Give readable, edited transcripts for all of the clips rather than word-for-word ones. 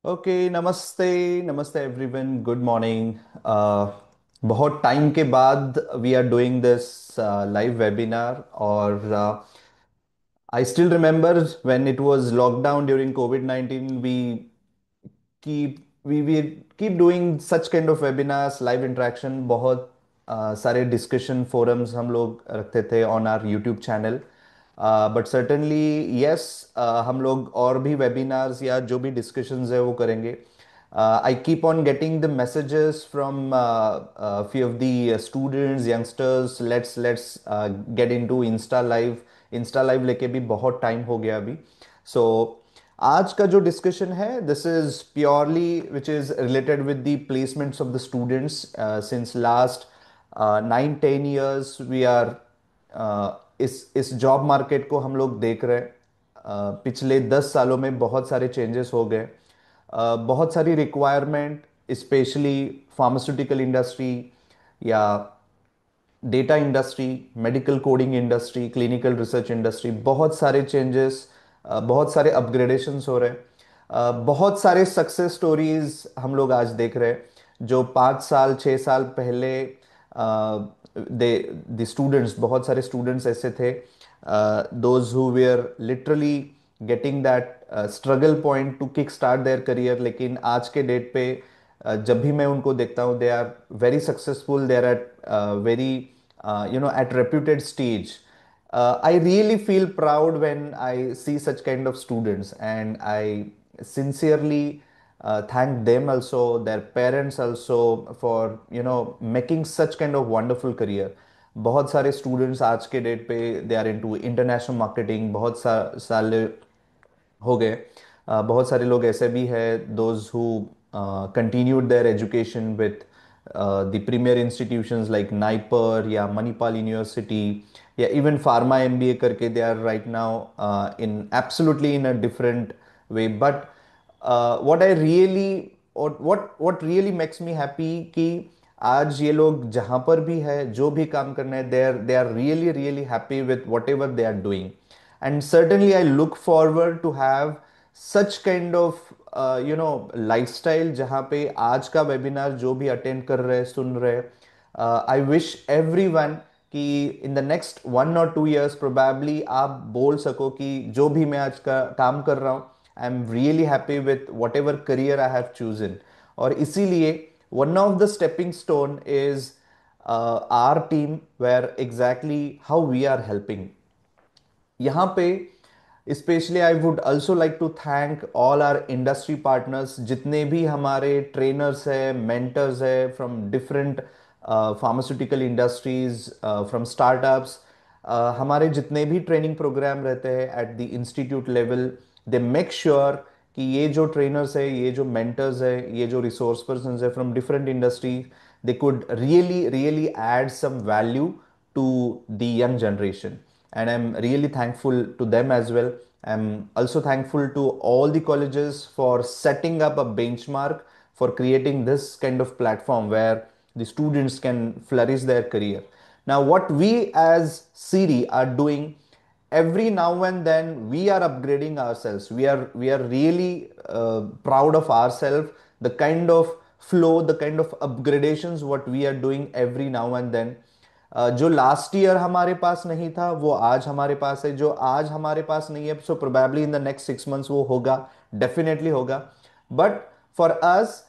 Okay, नमस्ते। नमस्ते everyone, good morning. बहुत टाइम के बाद we are doing this live webinar. और I still remember when it was lockdown during कोविड-19, we keep doing such kind of webinars, live interaction। बहुत सारे discussion forums हम लोग रखते थे on our YouTube channel. But certainly yes, हम लोग और भी वेबिनार्स या जो भी डिस्कशंस है वो करेंगे। I keep on getting the messages from few of the students, youngsters, let's get into Insta live. Insta live लेके भी बहुत टाइम हो गया अभी। सो आज का जो डिस्कशन है, this is purely which is related with the placements of the students. Since last 9-10 years we are इस जॉब मार्केट को हम लोग देख रहे हैं। पिछले 10 सालों में बहुत सारे चेंजेस हो गए। बहुत सारी रिक्वायरमेंट, स्पेशली फार्मास्यूटिकल इंडस्ट्री या data industry, medical coding industry, clinical research industry, बहुत सारे चेंजेस, बहुत सारे अपग्रेडेशंस हो रहे हैं। बहुत सारे सक्सेस स्टोरीज हम लोग आज देख रहे हैं जो 5 साल 6 साल पहले दे द स्टूडेंट्स, बहुत सारे स्टूडेंट्स ऐसे थे those who were literally getting that struggle point to kick start their career. लेकिन आज के डेट पे जब भी मैं उनको देखता हूँ, they are very successful, they are at very at reputed stage. I really feel proud when I see such kind of students, and I sincerely thank them also, their parents also, for making such kind of wonderful career. बहुत सारे students आज के date पे they are into international marketing, बहुत साले हो गए। बहुत सारे लोग ऐसे भी हैं those who continued their education with the premier institutions like NIPER या मणिपाल यूनिवर्सिटी, या इवन फार्मा एमबीए करके they are right now in absolutely in a different way. But what I really what really makes me happy कि आज ये लोग जहाँ पर भी है, जो भी काम करना है, they are really really happy with whatever they are doing. And certainly I look forward to have such kind of lifestyle जहाँ पे आज का वेबिनार जो भी अटेंड कर रहे हैं, सुन रहे हैं, आई विश एवरीवन कि इन the next 1 or 2 years probably आप बोल सको कि जो भी मैं आज का काम कर रहा हूँ, I am really happy with whatever career I have chosen. और इसीलिए one of the stepping stone is our team, where exactly how we are helping यहाँ पे। Specially I would also like to thank all our industry partners, जितने भी हमारे trainers है, mentors है from different pharmaceutical industries, from startups. हमारे जितने भी ट्रेनिंग प्रोग्राम रहते हैं at the institute level, they make sure कि ये जो ट्रेनर्स है, ये जो मेंटर्स है, ये जो रिसोर्स पर्सन है from different industry, they could really really add some value to the young generation, and I'm really thankful to them as well. I'm also thankful to all the colleges for setting up a benchmark, for creating this kind of platform where the students can flourish their career. Now what we as Siri are doing, every now and then we are upgrading ourselves. We are really proud of ourselves, the kind of flow, the kind of upgradations what we are doing every now and then। जो last year हमारे पास नहीं था वो आज हमारे पास है, जो आज हमारे पास नहीं है so probably in the next 6 months वो होगा, डेफिनेटली होगा। But for us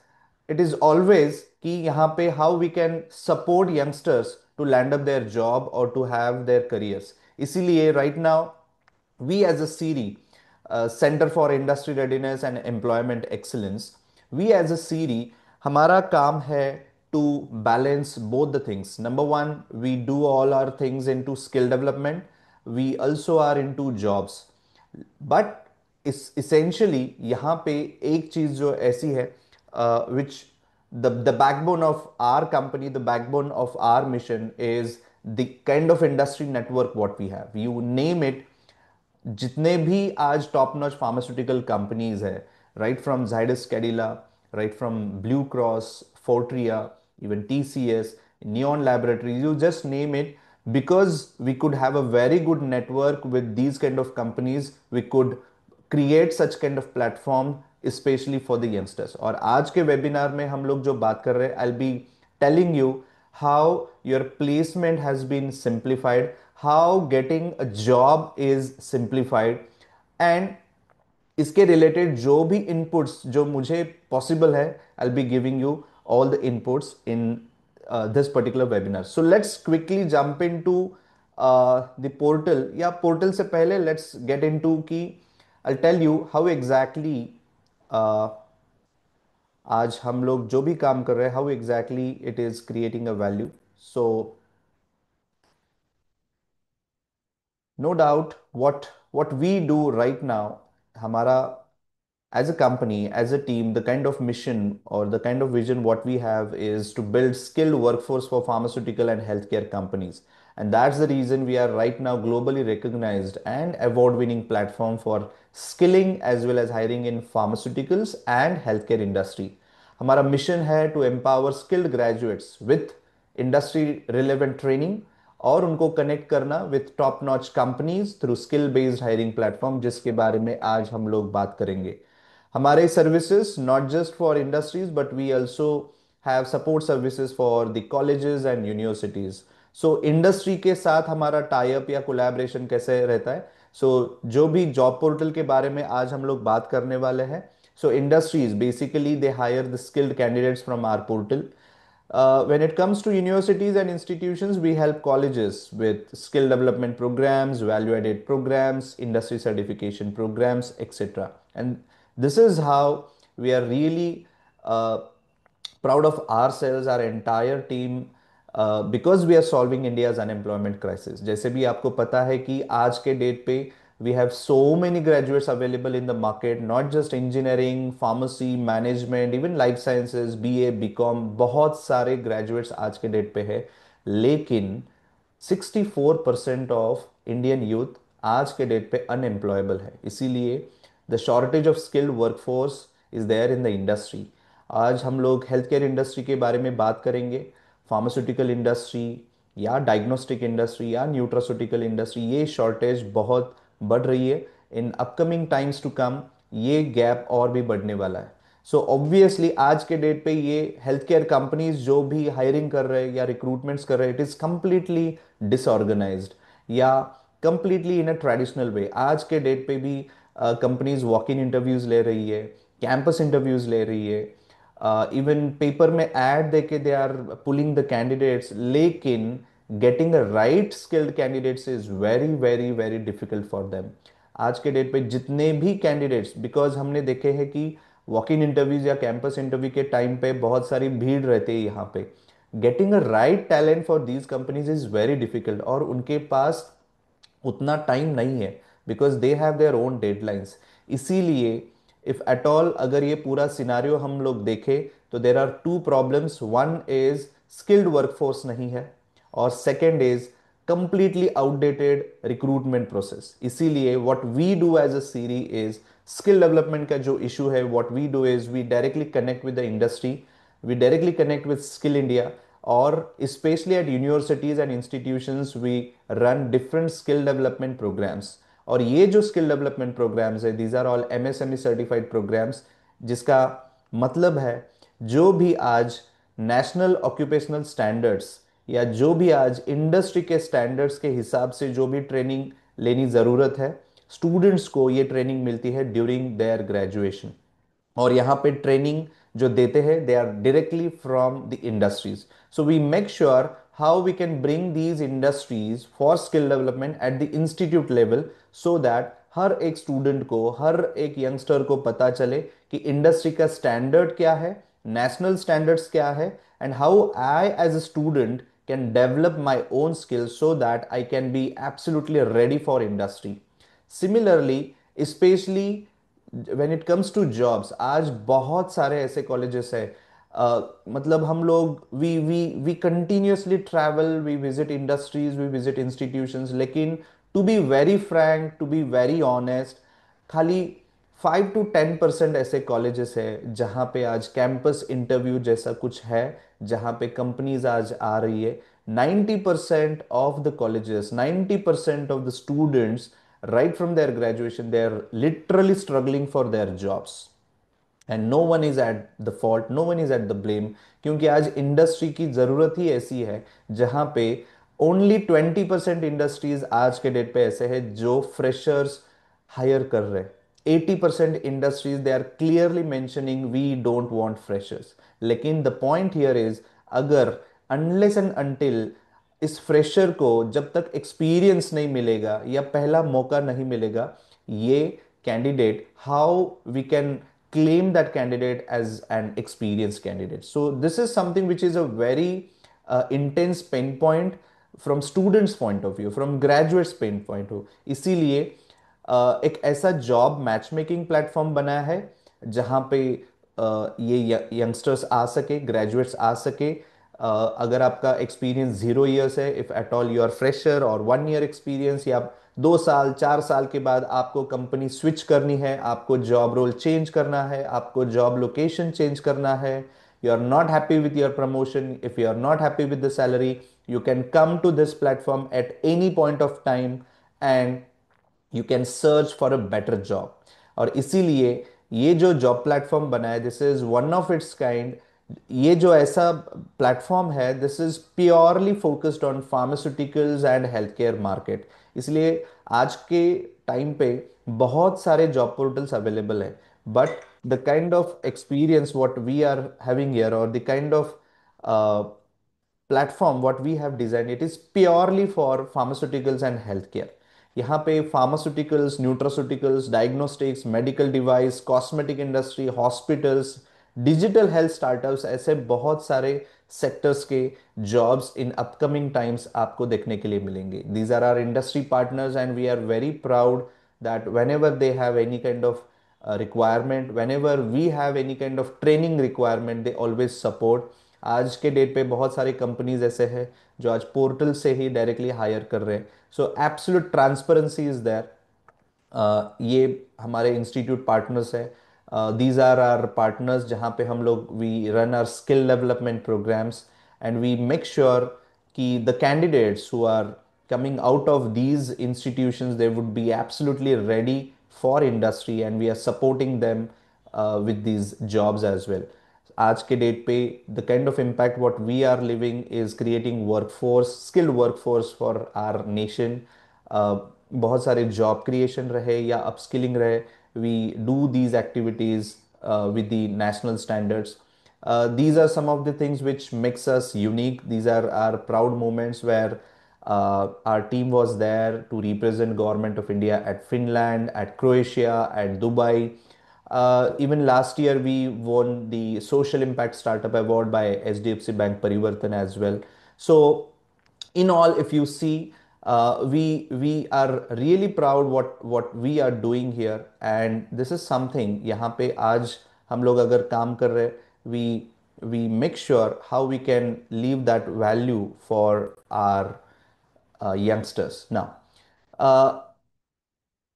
it is always कि यहाँ पे how we can support youngsters to land up their job और टू हैव देयर करियर्स। इसीलिए right now we as a CIRI, Center for Industry Readiness and Employment Excellence, we as a CIRI, हमारा काम है to balance both the things. Number one, we do all our things into skill development. We also are into jobs. But इस essentially यहाँ पे एक चीज जो ऐसी है, which the backbone of our company, the backbone of our mission is the kind of industry network what we have. You name it, जितने भी आज टॉप नॉच फार्मास्यूटिकल कंपनीज है, right from Zydus Cadila, right from Blue Cross, Fortrea, even TCS, Neon laboratories, you just name it, because we could have a very good network with these kind of companies, we could create such kind of platform especially for the youngsters. और आज के webinar में हम लोग जो बात कर रहे हैं, I'll be telling you how your placement has been simplified, how getting a job is simplified, and इसके रिलेटेड जो भी इनपुट्स जो मुझे पॉसिबल है, I be giving you all the inputs in this particular webinar. So let's quickly jump in to the portal. या portal से पहले let's get in to की I tell you how exactly आज हम लोग जो भी काम कर रहे हैं, how exactly it is creating a value. So no doubt what we do right now, हमारा as a company, as a team, the kind of mission or the kind of vision what we have is to build skilled workforce for pharmaceutical and healthcare companies. And that's the reason we are right now globally recognized and award winning platform for skilling as well as hiring in pharmaceuticals and healthcare industry. हमारा mission है to empower skilled graduates with industry relevant training और उनको connect करना with top notch companies through skill based hiring platform, जिसके बारे में आज हम लोग बात करेंगे. हमारे services not just for industries but we also have support services for the colleges and universities. So industry के साथ हमारा टाई अप या कोलैबोरेशन कैसे रहता है. जो भी जॉब पोर्टल के बारे में आज हम लोग बात करने वाले हैं. Industries basically they hire the skilled candidates from our portal. When it comes to universities and institutions, we help colleges with skill development programs, value added programs, industry certification programs, etc. And this is how we are really uh, proud of ourselves, our entire team, because we are solving India's unemployment crisis. जैसे भी आपको पता है कि आज के date पे we have so many graduates available in the market, not just engineering, pharmacy, management, even life sciences, BA, BCom, बहुत सारे graduates आज के डेट पे है. लेकिन 64% ऑफ इंडियन यूथ आज के डेट पे अनएम्प्लॉयबल है. इसीलिए the shortage of skilled workforce is there in the industry. आज हम लोग हेल्थ केयर इंडस्ट्री के बारे में बात करेंगे. फार्मास्यूटिकल इंडस्ट्री या डायग्नोस्टिक इंडस्ट्री या न्यूट्रास्यूटिकल इंडस्ट्री, ये शॉर्टेज बहुत बढ़ रही है. In upcoming times to come ये गैप और भी बढ़ने वाला है. सो ऑब्वियसली आज के डेट पे ये हेल्थ केयर कंपनीज जो भी हायरिंग कर रहे हैं या रिक्रूटमेंट्स कर रहे हैं, इट इज कंप्लीटली डिसऑर्गेनाइज्ड या completely in a traditional way. आज के डेट पे भी कंपनीज वॉक इन इंटरव्यूज ले रही है, कैंपस इंटरव्यूज ले रही है, इवन पेपर में ऐड देके they are pulling the candidates. लेकिन getting the right skilled candidates is very very very difficult for them. आज के डेट पे जितने भी कैंडिडेट्स, बिकॉज हमने देखे हैं कि वॉक इन इंटरव्यूज या कैंपस इंटरव्यू के टाइम पे बहुत सारी भीड़ रहती है यहाँ पे. Getting a right talent for these companies is very difficult और उनके पास उतना टाइम नहीं है because they have their own deadlines. इसीलिए इफ एट ऑल अगर ये पूरा सिनारियो हम लोग देखें तो there are two problems. One is skilled workforce नहीं है और second is completely outdated recruitment process. इसीलिए what we do as a सीरी इज स्किल डेवलपमेंट का जो इशू है, what we do is we directly connect with the industry, we directly connect with skill india, or especially at universities and institutions we run different skill development programs. और ये जो skill development programs है, these are all MSME certified programs, जिसका मतलब है जो भी आज नेशनल ऑक्यूपेशनल स्टैंडर्ड्स या जो भी आज इंडस्ट्री के स्टैंडर्ड्स के हिसाब से जो भी ट्रेनिंग लेनी ज़रूरत है, स्टूडेंट्स को ये ट्रेनिंग मिलती है ड्यूरिंग देयर ग्रेजुएशन. और यहाँ पे ट्रेनिंग जो देते हैं they are directly from the industries. So we make sure how we can bring these industries for skill development at the institute level, so that हर एक स्टूडेंट को, हर एक यंगस्टर को पता चले कि इंडस्ट्री का स्टैंडर्ड क्या है, नेशनल स्टैंडर्ड्स क्या है, and how I as a student can develop my own skills so that I can be absolutely ready for industry. Similarly specially when it comes to jobs, आज बहुत सारे ऐसे colleges है. मतलब हम लोग we continuously travel, we visit industries, we visit institutions, लेकिन to be very frank, to be very honest, खाली 5 to 10% ऐसे कॉलेजेस है जहाँ पे आज कैंपस इंटरव्यू जैसा कुछ है, जहाँ पे कंपनीज आज आ रही है. 90% of the colleges, 90% of the students right from their graduation they are literally struggling for their jobs, and no one is at the fault, no one is at the blame, क्योंकि आज industry की ज़रूरत ही ऐसी है जहां पे only 20% industries आज के डेट पे ऐसे हैं जो फ्रेशर्स हायर कर रहे हैं। 80% industries they are clearly mentioning we don't want freshers. लेकिन द पॉइंट हियर इज, अगर अनलेस एंड अनटिल इस फ्रेशर को जब तक एक्सपीरियंस नहीं मिलेगा या पहला मौका नहीं मिलेगा, ये candidate, how we can claim that candidate as an experienced candidate? So this is something which is a very intense pain point from students point of view, from graduates pain point of view। इसीलिए एक ऐसा job match making platform बनाया है जहां पे ये youngsters आ सके, graduates आ सके। अगर आपका एक्सपीरियंस 0 ईयर्स है, if at all you are fresher, और 1 ईयर एक्सपीरियंस, या 2 साल 4 साल के बाद आपको कंपनी स्विच करनी है, आपको जॉब रोल चेंज करना है, आपको जॉब लोकेशन चेंज करना है, you are not happy with your promotion, if you are not happy with the salary, you can come to this platform at any point of time and you can search for a better job. और इसीलिए ये जो job platform बना है, this is one of its kind. ये जो ऐसा platform है, this is purely focused on pharmaceuticals and health care market. इसलिए आज के टाइम पे बहुत सारे जॉब पोर्टल्स अवेलेबल है, but the kind of experience what we are having here, और the kind of platform what we have designed, it is purely for pharmaceuticals and healthcare। यहाँ पे pharmaceuticals, nutraceuticals, diagnostics, medical device, cosmetic industry, hospitals, digital health startups, ऐसे बहुत सारे sectors के jobs in upcoming times आपको देखने के लिए मिलेंगे। These are our industry partners and we are very proud that whenever they have any kind of requirement, whenever we have any kind of training requirement, they always support। आज के date पे बहुत सारी कंपनीज ऐसे हैं जो आज portal से ही डायरेक्टली हायर कर रहे हैं। So absolute transparency is there. ये हमारे इंस्टीट्यूट पार्टनर्स है, दीज आर आर पार्टनर्स जहाँ पे हम लोग we run our skill development programs and we make sure कि the candidates who are coming out of these institutions, they would be absolutely ready for industry and we are supporting them with these jobs as well। आज के date पे the kind of impact what we are living is creating workforce, skilled workforce for our nation. बहुत सारे job creation रहे या upskilling रहे, we do these activities with the national standards। These are some of the things which makes us unique। These are our proud moments where our team was there to represent government of India at Finland, at Croatia, at Dubai। Even last year we won the social impact startup award by HDFC Bank Parivartan as well। So in all, if you see, we are really proud what we are doing here and this is something, यहाँ पे आज हम लोग अगर काम कर रहे, we we make sure how we can leave that value for our youngsters now। uh,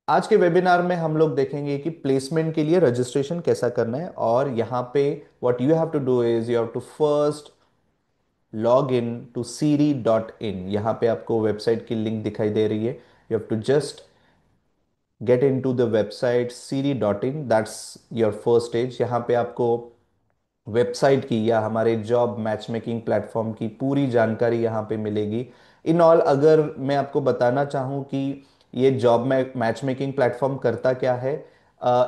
आज के वेबिनार में हम लोग देखेंगे कि प्लेसमेंट के लिए रजिस्ट्रेशन कैसा करना है, और यहाँ पे what you have to do is you have to first log in to siri.in। यहाँ पे आपको वेबसाइट की लिंक दिखाई दे रही है, you have to just get in to the website siri.in, that's your first stage. यहाँ पे आपको वेबसाइट की या हमारे जॉब मैच मेकिंग प्लेटफॉर्म की पूरी जानकारी यहाँ पे मिलेगी। इन ऑल, अगर मैं आपको बताना चाहूँ कि ये जॉब मैच मेकिंग प्लेटफॉर्म करता क्या है,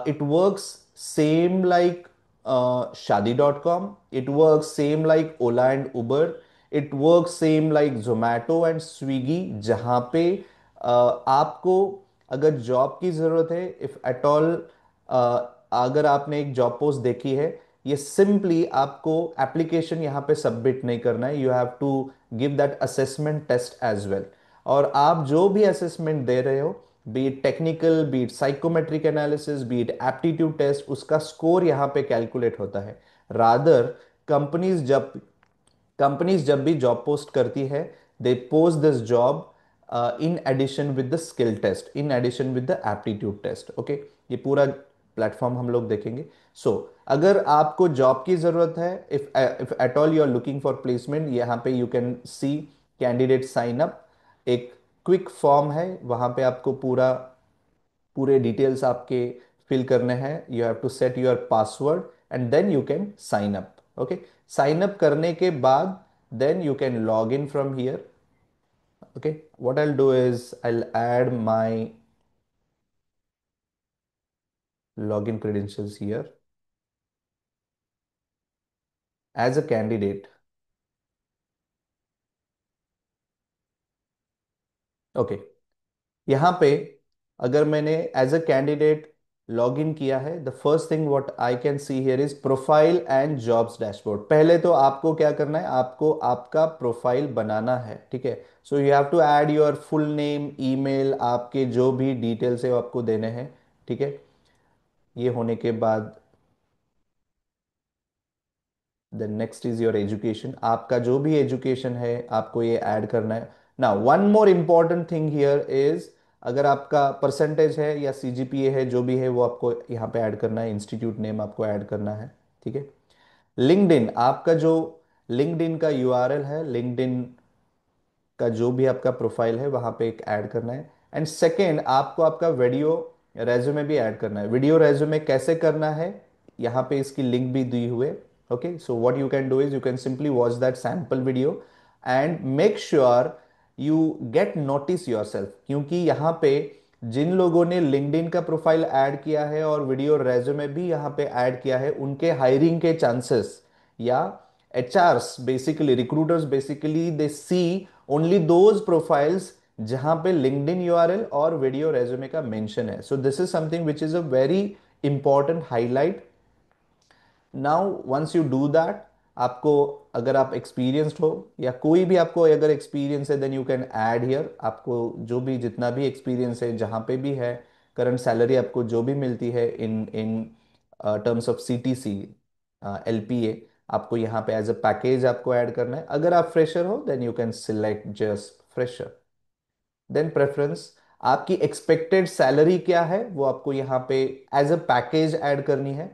इट वर्क्स सेम लाइक शादी.com, it works same like Ola and Uber, it works same like Zomato and Swiggy, जहाँ पे आपको अगर जॉब की ज़रूरत है, इफ़ एट ऑल अगर आपने एक जॉब पोस्ट देखी है, ये सिंपली आपको एप्लीकेशन यहाँ पे सबमिट नहीं करना है, you have to give that assessment test as well. और आप जो भी असेसमेंट दे रहे हो, be it technical, be it psychometric analysis, be it aptitude test, उसका स्कोर यहाँ पे कैलकुलेट होता है। रादर कंपनीज जब कंपनीज जब भी जॉब पोस्ट करती है, they post this job in addition with the skill test, in addition with the aptitude test. Okay, ये पूरा प्लेटफॉर्म हम लोग देखेंगे। सो अगर आपको जॉब की जरूरत है, if at all you are looking for placement, यहाँ पे you can see candidate sign up, एक क्विक फॉर्म है, वहाँ पे आपको पूरा पूरे डिटेल्स आपके फिल करने हैं. You have to set your password and then you can sign up. Okay, sign up करने के बाद then you can log in from here. Okay, what I'll do is I'll add my login credentials here as a candidate. Okay, यहाँ पे अगर मैंने as a candidate log in किया है, the first thing what I can see here is profile and jobs dashboard. पहले तो आपको क्या करना है, आपको आपका प्रोफाइल बनाना है. ठीक है, so you have to add your full name, email, आपके जो भी डिटेल्स है वो आपको देने हैं. ठीक है, ये होने के बाद then next is your education. आपका जो भी एजुकेशन है आपको ये ऐड करना है. ना one more important thing here is, अगर आपका परसेंटेज है या सीजीपीए है जो भी है वो आपको यहाँ पे ऐड करना है. इंस्टीट्यूट नेम आपको ऐड करना है. ठीक है, लिंक्डइन, आपका जो लिंक्डइन का यूआरएल है, लिंक्डइन का जो भी आपका प्रोफाइल है वहां पे एक ऐड करना है. एंड सेकेंड, आपको आपका वीडियो रेज्यूमे भी ऐड करना है. वीडियो रेज्यूमे कैसे करना है, यहाँ पे इसकी लिंक भी दी हुए. Okay, so what you can do is you can simply watch that sample video and make sure you get notice your self. क्योंकि यहाँ पे जिन लोगों ने लिंक्डइन का प्रोफाइल ऐड किया है और वीडियो रेज्यूमे भी यहाँ पे ऐड किया है, उनके हायरिंग के चांसेस या HRs basically, recruiters basically they see only those profiles जहां पे लिंक्डइन यूआरएल और वीडियो रेज्यूमे का मेंशन है. So this is something which is a very important highlight. Now once you do that, आपको अगर आप एक्सपीरियंस्ड हो या कोई भी आपको अगर एक्सपीरियंस है then you can add here. आपको जो भी जितना भी एक्सपीरियंस है जहां पे भी है, करंट सैलरी आपको जो भी मिलती है in in terms of CTC, LPA, आपको यहाँ पे एज अ पैकेज आपको ऐड करना है. अगर आप फ्रेशर हो then you can select just fresher. Then preference, आपकी एक्सपेक्टेड सैलरी क्या है वो आपको यहाँ पे एज अ पैकेज ऐड करनी है.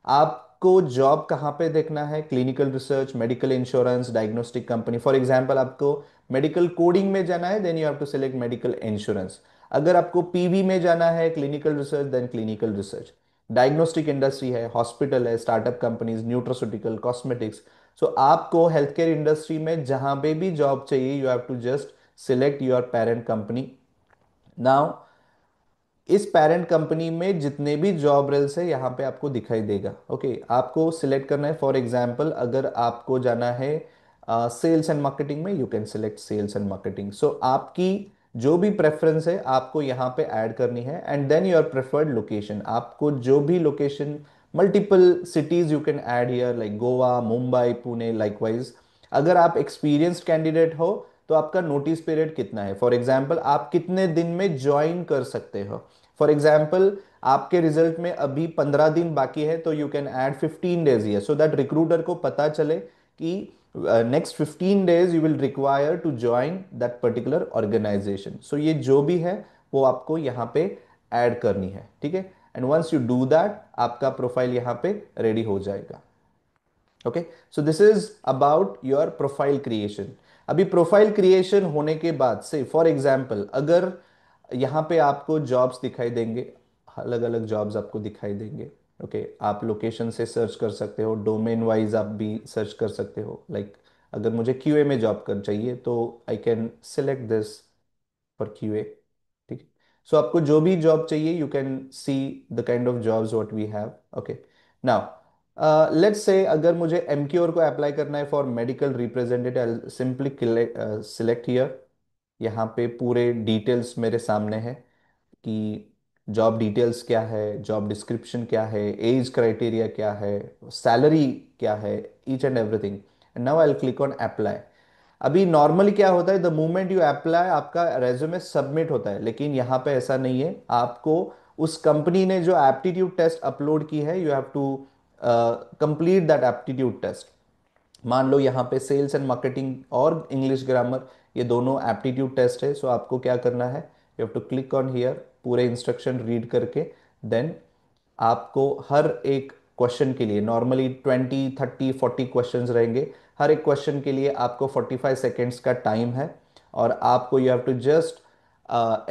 आपको जॉब कहाँ पे देखना है, clinical research, medical insurance, diagnostic company. For example आपको मेडिकल कोडिंग में जाना है then you have to select medical insurance. अगर आपको पीवी में जाना है, clinical research, then clinical research. Diagnostic industry है, हॉस्पिटल है, startup companies, nutraceutical, cosmetics. So आपको हेल्थ केयर इंडस्ट्री में जहां पे भी जॉब चाहिए you have to just select your parent company. Now इस पेरेंट कंपनी में जितने भी जॉब रोल्स है यहाँ पे आपको दिखाई देगा. ओके, आपको सिलेक्ट करना है. फॉर एग्जांपल अगर आपको जाना है सेल्स एंड मार्केटिंग में, you can select sales and marketing. So आपकी जो भी प्रेफरेंस है आपको यहाँ पे ऐड करनी है. And then your preferred location, आपको जो भी location, multiple cities you can add here like Goa, Mumbai, Pune, likewise. अगर आप एक्सपीरियंस्ड कैंडिडेट हो तो आपका नोटिस पीरियड कितना है, फॉर एग्जाम्पल आप कितने दिन में ज्वाइन कर सकते हो. फॉर एग्जाम्पल आपके रिजल्ट में अभी 15 दिन बाकी है तो you can add 15 days here so that recruiter को पता चले कि next 15 days you will require to join that particular organization. So ये जो भी है वो आपको यहाँ पे ऐड करनी है. ठीक है, and once you do that आपका प्रोफाइल यहाँ पे रेडी हो जाएगा. Okay, so this is about your profile creation. अभी प्रोफाइल क्रिएशन होने के बाद से फॉर एग्जाम्पल अगर यहाँ पे आपको जॉब्स दिखाई देंगे, अलग अलग जॉब्स आपको दिखाई देंगे. ओके, आप लोकेशन से सर्च कर सकते हो, डोमेन वाइज आप भी सर्च कर सकते हो. लाइक अगर मुझे क्यूए में जॉब कर चाहिए तो I can select this for QA. ठीक है, सो आपको जो भी जॉब चाहिए you can see the kind of jobs what we have. Okay, now let's say अगर मुझे एमक्योर को अप्लाई करना है for medical representative, simply select here. यहाँ पे पूरे डिटेल्स मेरे सामने है कि जॉब डिटेल्स क्या है, जॉब डिस्क्रिप्शन क्या है, एज क्राइटेरिया क्या है, सैलरी क्या है, each and everything. And now I will click on apply. अभी नॉर्मली क्या होता है, द मोमेंट यू अप्लाई आपका रेज्यूमे सबमिट होता है, लेकिन यहाँ पे ऐसा नहीं है. आपको उस कंपनी ने जो एप्टीट्यूड टेस्ट अपलोड की है you have to complete that aptitude test. मान लो यहाँ पे सेल्स एंड मार्केटिंग और इंग्लिश ग्रामर ये दोनों एप्टीट्यूड टेस्ट है. सो आपको क्या करना है, you have to click on here, पूरे इंस्ट्रक्शन रीड करके देन आपको हर एक क्वेश्चन के लिए नॉर्मली 20 30 40 क्वेश्चन रहेंगे. हर एक क्वेश्चन के लिए आपको 45 सेकेंड्स का टाइम है और आपको you have to just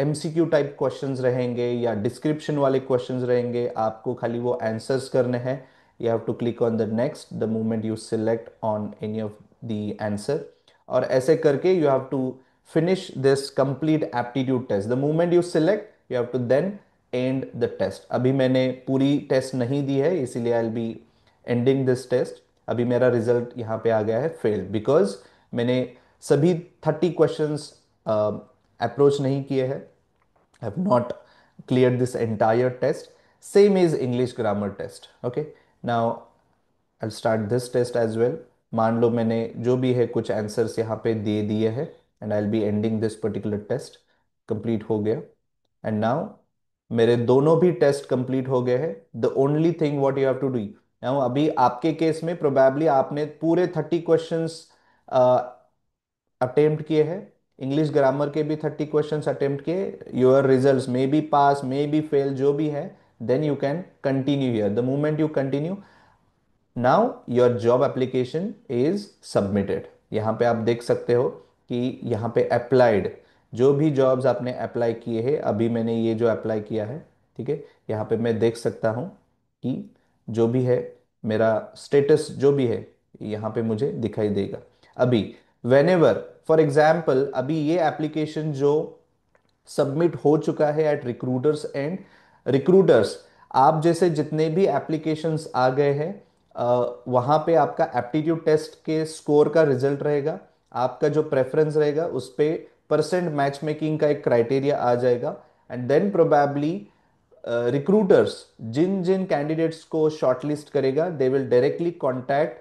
MCQ type questions रहेंगे या डिस्क्रिप्शन वाले क्वेश्चंस रहेंगे, आपको खाली वो आंसर्स करने हैं. You have to click on the next the moment you select on any of the answer. और ऐसे करके you have to finish this complete aptitude test. The moment you select you have to then end the test. अभी मैंने पूरी test नहीं दी है, इसीलिए I will be ending this test. अभी मेरा रिजल्ट यहाँ पे आ गया है फेल्ड, बिकॉज मैंने सभी 30 क्वेश्चंस अप्रोच नहीं किए हैं. I have not cleared this entire test. Same is English grammar test. Okay. Now I'll start this test as well. मान लो मैंने जो भी है कुछ आंसर्स यहाँ पे दे दिए हैं and I will be ending this particular test. Complete हो गया. एंड नाउ मेरे दोनों भी टेस्ट कंप्लीट हो गए हैं. The only thing what you have to do now, अभी आपके केस में प्रोबेबली आपने पूरे 30 क्वेश्चंस अटेम्प्ट किए हैं. इंग्लिश ग्रामर के भी 30 क्वेश्चंस अटेम्प्ट किए. Your results may be pass may be fail, जो भी है, then you can continue here. The moment you continue, now your job application is submitted. यहाँ पे आप देख सकते हो कि यहाँ पे अप्लाइड, जो भी जॉब्स आपने अप्लाई किए हैं, अभी मैंने ये जो अप्लाई किया है, ठीक है, यहाँ पे मैं देख सकता हूँ कि जो भी है मेरा स्टेटस जो भी है यहाँ पे मुझे दिखाई देगा. अभी वेनेवर फॉर एग्जाम्पल अभी ये एप्लीकेशन जो सबमिट हो चुका है एट रिक्रूटर्स एंड, रिक्रूटर्स आप जैसे जितने भी एप्लीकेशंस आ गए हैं वहां पे आपका एप्टीट्यूड टेस्ट के स्कोर का रिजल्ट रहेगा. आपका जो प्रेफरेंस रहेगा उस पे परसेंट मैच मेकिंग का एक क्राइटेरिया आ जाएगा. एंड देन प्रोबेबली रिक्रूटर्स जिन जिन कैंडिडेट्स को शॉर्टलिस्ट करेगा they will directly contact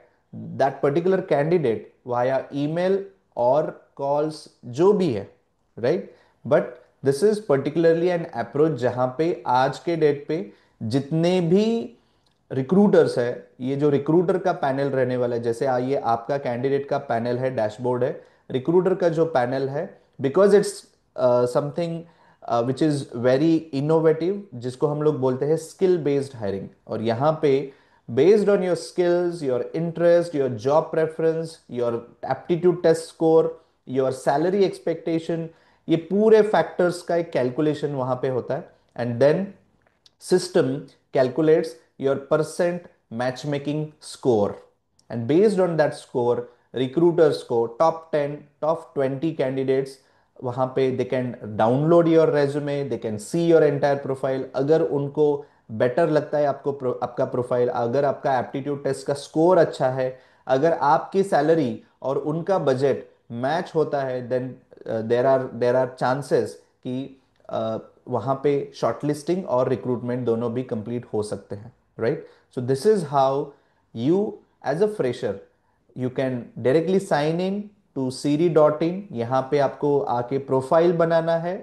that particular candidate via email और कॉल्स जो भी है, right. But this is particularly an approach जहां पे आज के डेट पे जितने भी रिक्रूटर्स है, ये जो रिक्रूटर का पैनल रहने वाला है, जैसे आइए आपका कैंडिडेट का पैनल है, डैशबोर्ड है, रिक्रूटर का जो पैनल है, because it's something which is very innovative, जिसको हम लोग बोलते हैं स्किल बेस्ड हायरिंग. और यहाँ पे based on your skills, your interest, your job preference, your aptitude test score, your salary expectation, ये पूरे फैक्टर्स का एक कैलकुलेशन वहां पे होता है. And then system calculates your percent matchmaking score, and based on that score recruiters को top 10 top 20 candidates वहां पे they can download your resume, they can see your entire profile. अगर उनको बेटर लगता है आपको आपका प्रोफाइल, अगर आपका एप्टीट्यूड टेस्ट का स्कोर अच्छा है, अगर आपकी सैलरी और उनका बजट मैच होता है, देन देर आर चांसेस कि वहां पे शॉर्टलिस्टिंग और रिक्रूटमेंट दोनों भी कंप्लीट हो सकते हैं, right. So this is how you as a fresher you can directly sign in to Siri.in. यहाँ पे आपको आके प्रोफाइल बनाना है,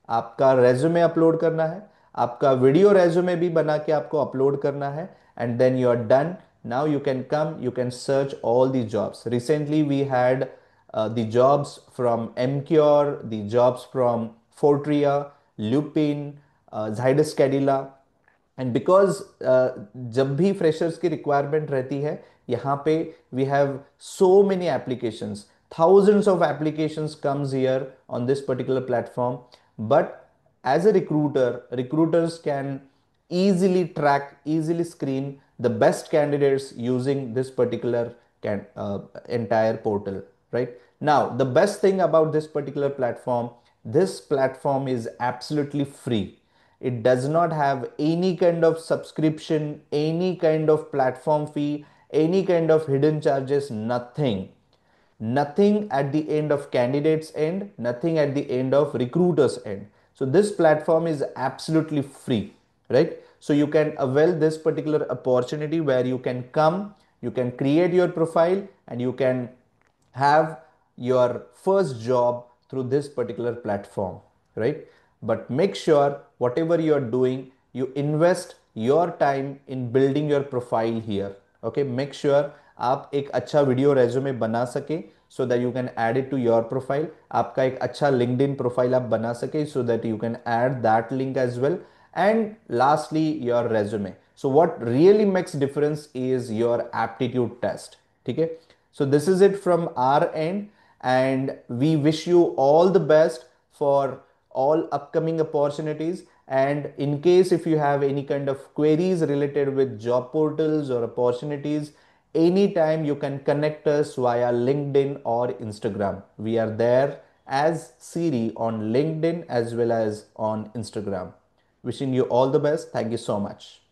आपका रेज्यूमे अपलोड करना है, आपका वीडियो रेज्यूमे भी बना के आपको अपलोड करना है, and then you are done. now you can come, you can search all the jobs. Recently we had the jobs from Mcure, the jobs from Fortria, Lupin, Zydus Cadila. And because जब भी freshers की requirement रहती है यहाँ पे we have so many applications, thousands of applications comes here on this particular platform. But as a recruiter, recruiters can easily track, easily screen the best candidates using this particular entire portal, right. Now the best thing about this particular platform, this platform is absolutely free. It does not have any kind of subscription, any kind of platform fee, any kind of hidden charges, nothing. Nothing at the end of candidates end, nothing at the end of recruiters end. So this platform is absolutely free, right. So you can avail this particular opportunity where you can come, you can create your profile, and you can have your first job through this particular platform, right. But make sure whatever you are doing, you invest your time in building your profile here. Okay, make sure आप एक अच्छा video resume बना सके so that you can add it to your profile. आपका एक अच्छा LinkedIn profile आप बना सके so that you can add that link as well. And lastly, your resume. So what really makes difference is your aptitude test. ठीक है. So this is it from our end, and we wish you all the best for all upcoming opportunities. And in case if you have any kind of queries related with job portals or opportunities, anytime you can connect us via LinkedIn or Instagram. We are there as Siri on LinkedIn as well as on Instagram. Wishing you all the best. Thank you so much.